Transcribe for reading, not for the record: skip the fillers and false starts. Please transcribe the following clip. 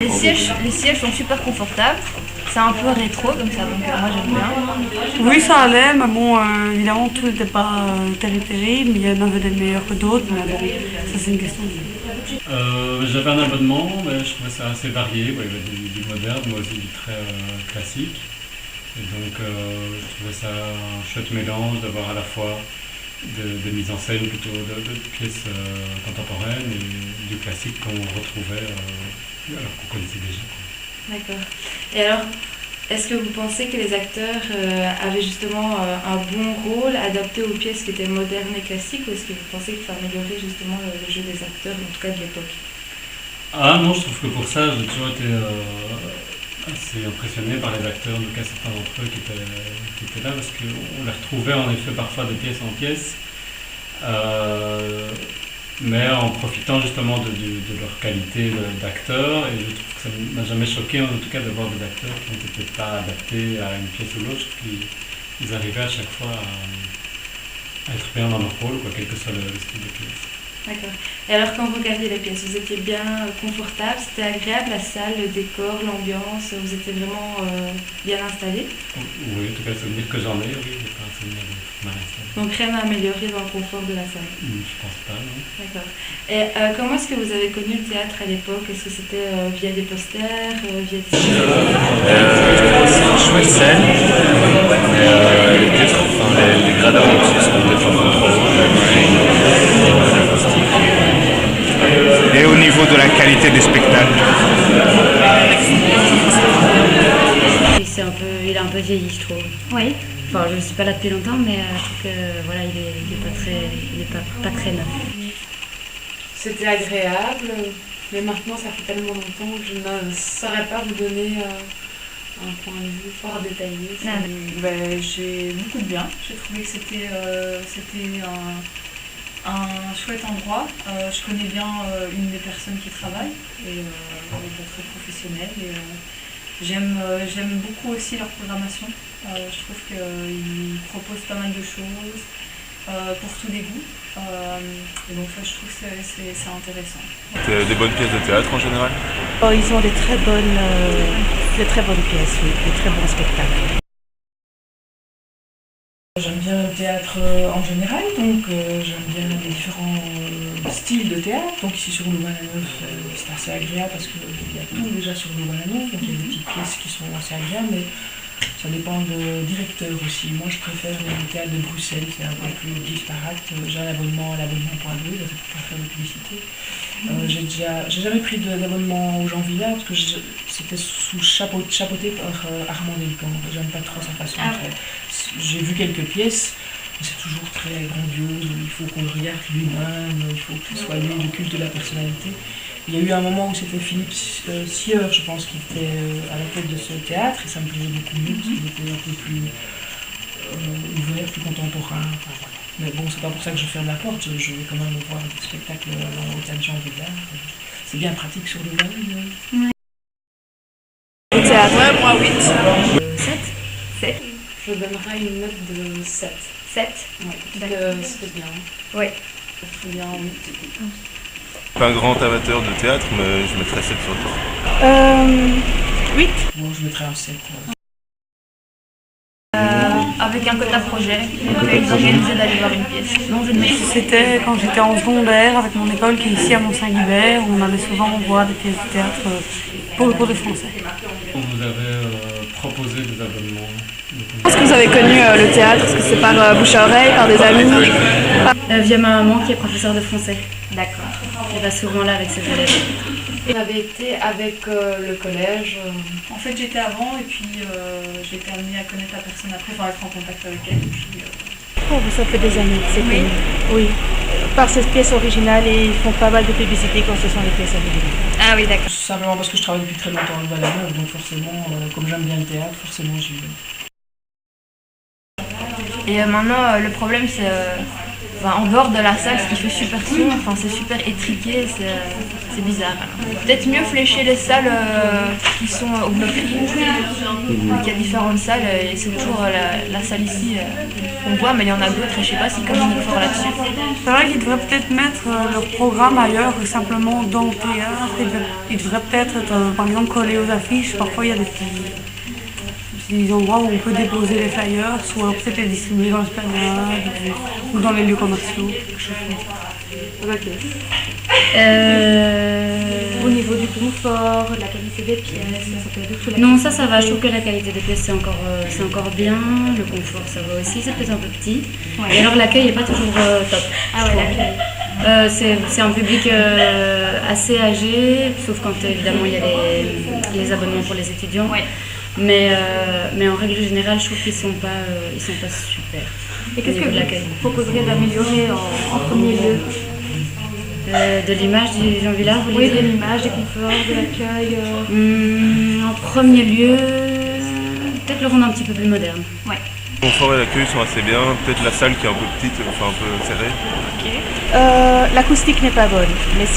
Les sièges sont super confortables. C'est un peu rétro comme ça, donc moi j'aime bien. Oui, ça allait, mais bon, évidemment, tout n'était pas terrible. Il y en avait des meilleurs que d'autres, mais bon, ça c'est une question de goût. J'avais un abonnement, mais je trouvais ça assez varié. Ouais, il y avait du moderne, mais aussi du très classique. Et donc je trouvais ça un chouette mélange d'avoir à la fois de mise en scène plutôt de pièces contemporaines et du classique qu'on retrouvait alors qu'on connaissait déjà. D'accord. Et alors, est-ce que vous pensez que les acteurs avaient justement un bon rôle adapté aux pièces qui étaient modernes et classiques, ou est-ce que vous pensez qu'il faut améliorer justement le jeu des acteurs, en tout cas de l'époque? Ah non, je trouve que pour ça, j'ai toujours été assez impressionné par les acteurs, en tout cas certains d'entre eux qui étaient là, parce qu'on les retrouvait en effet parfois de pièce en pièce, mais en profitant justement de leur qualité d'acteur, et je trouve que ça ne m'a jamais choqué en tout cas de voir des acteurs qui n'étaient pas adaptés à une pièce ou l'autre. Je trouve qu'ils arrivaient à chaque fois à être bien dans leur rôle, quoi, quel que soit le style de pièce. D'accord. Et alors quand vous regardiez les pièces, vous étiez bien confortable, c'était agréable, la salle, le décor, l'ambiance, vous étiez vraiment bien installé? Oui, en tout cas, le souvenir que j'en ai, oui, j'ai pas un souvenir de mal installé. Donc rien à améliorer dans le confort de la salle? Je pense pas, non. D'accord. Et comment est-ce que vous avez connu le théâtre à l'époque? Est-ce que c'était via des posters, via des... C'est une chouette scène, mais les gradins au-dessus sont des fois trop hauts. Et au niveau de la qualité des spectacles, il est un peu vieilli, je trouve. Oui. Enfin, je ne suis pas là depuis longtemps, mais je trouve que voilà, il est pas très neuf. C'était agréable, mais maintenant ça fait tellement longtemps que je ne saurais pas vous donner un point de vue fort détaillé. J'ai beaucoup de bien. J'ai trouvé que c'était un chouette endroit. Je connais bien une des personnes qui travaille, et elle est très professionnelle. Et, j'aime beaucoup aussi leur programmation. Je trouve qu'ils proposent pas mal de choses pour tous les goûts. Et donc ça, je trouve que c'est intéressant. des bonnes pièces de théâtre en général. Ils ont des très bonnes pièces, oui, des très bons spectacles. J'aime bien le théâtre en général, donc j'aime bien les différents styles de théâtre. Donc ici sur Louvain-la-Neuve, c'est assez agréable parce qu'il y a tout déjà sur Louvain-la-Neuve, donc il y a des petites pièces qui sont assez agréables, mais ça dépend de directeur aussi. Moi je préfère le théâtre de Bruxelles, c'est un peu plus disparate. J'ai un abonnement à l'abonnement.2, ça fait pas faire de publicité. J'ai jamais pris d'abonnement au Jean Villard parce que c'était chapeauté par Armand Delcan. J'aime pas trop sa façon de faire. J'ai vu quelques pièces, mais c'est toujours très grandiose, il faut qu'on le regarde lui-même, il faut que ce soit lui le culte de la personnalité. Il y a eu un moment où c'était Philippe Sieur, je pense, qui était à la tête de ce théâtre, et ça me plaisait beaucoup mieux, parce qu'il était un peu plus ouvert, plus contemporain. Enfin, voilà. Mais bon, c'est pas pour ça que je ferme la porte, je vais quand même voir des spectacles au théâtre Jean Villard. C'est bien pratique sur le Val. Au théâtre? Ouais, moi 8. 7. Je donnerais une note de 7. 7? Oui, c'était bien. Oui. Très bien, oui. Pas un grand amateur de théâtre, mais je mettrais 7 sur 10. 8. Bon, je mettrais un 7. Avec un quota projet, ils organisaient d'aller voir une pièce. Non, je ne mets. C'était quand j'étais en secondaire avec mon école qui est ici à Mont-Saint-Guibert, où on allait souvent voir des pièces de théâtre pour le cours de français. On vous avait proposé des abonnements. Est-ce que vous avez connu le théâtre? Est-ce que c'est par bouche à oreille, par des amis? Via ma maman qui est professeure de français. D'accord. Elle va souvent là avec ses élèves. Vous avez été avec le collège En fait, j'étais avant, et puis j'ai été amenée à connaître la personne après, enfin être en contact avec elle. Et puis, Oh, ça fait des années que c'est connu. Oui. Par cette pièce originale, et ils font pas mal de publicité quand ce sont les pièces originales. Ah oui, d'accord. Simplement parce que je travaille depuis très longtemps à Louvain-la-Neuve, donc forcément, comme j'aime bien le théâtre, forcément j'y vais. Et maintenant, le problème, en dehors de la salle, ce qui fait super son, enfin, c'est super étriqué, c'est bizarre. Peut-être mieux flécher les salles qui sont au bloc il y a différentes salles et c'est toujours la salle ici qu'on voit, mais il y en a d'autres et je sais pas s'ils communiquent fort là-dessus. C'est vrai qu'ils devraient peut-être mettre leur programme ailleurs que simplement dans le théâtre. Ils devraient peut-être être, par exemple, collés aux affiches. Parfois, il y a des petits endroits où on peut déposer les flyers, ou alors peut-être les distribuer dans l'esplanade ou dans les lieux commerciaux. Au niveau du confort, de la qualité des pièces, ça peut être tout. Non, ça va. Je trouve que la qualité des pièces, c'est encore bien. Le confort, ça va aussi. C'est peut-être un peu petit. Ouais. Et alors, l'accueil n'est pas toujours top. Ah ouais, l'accueil. C'est un public assez âgé, sauf quand évidemment il y a les abonnements pour les étudiants. Ouais. Mais en règle générale, je trouve qu'ils sont pas super. Et qu'est-ce que vous proposeriez d'améliorer en premier lieu? De l'image du Jean Villard, vous voulez Oui, dire de l'image, des conforts, de l'accueil. En premier lieu, peut-être le rendre un petit peu plus moderne. Ouais. Le confort et l'accueil sont assez bien, peut-être la salle qui est un peu petite, enfin un peu serrée. L'acoustique n'est pas bonne, mais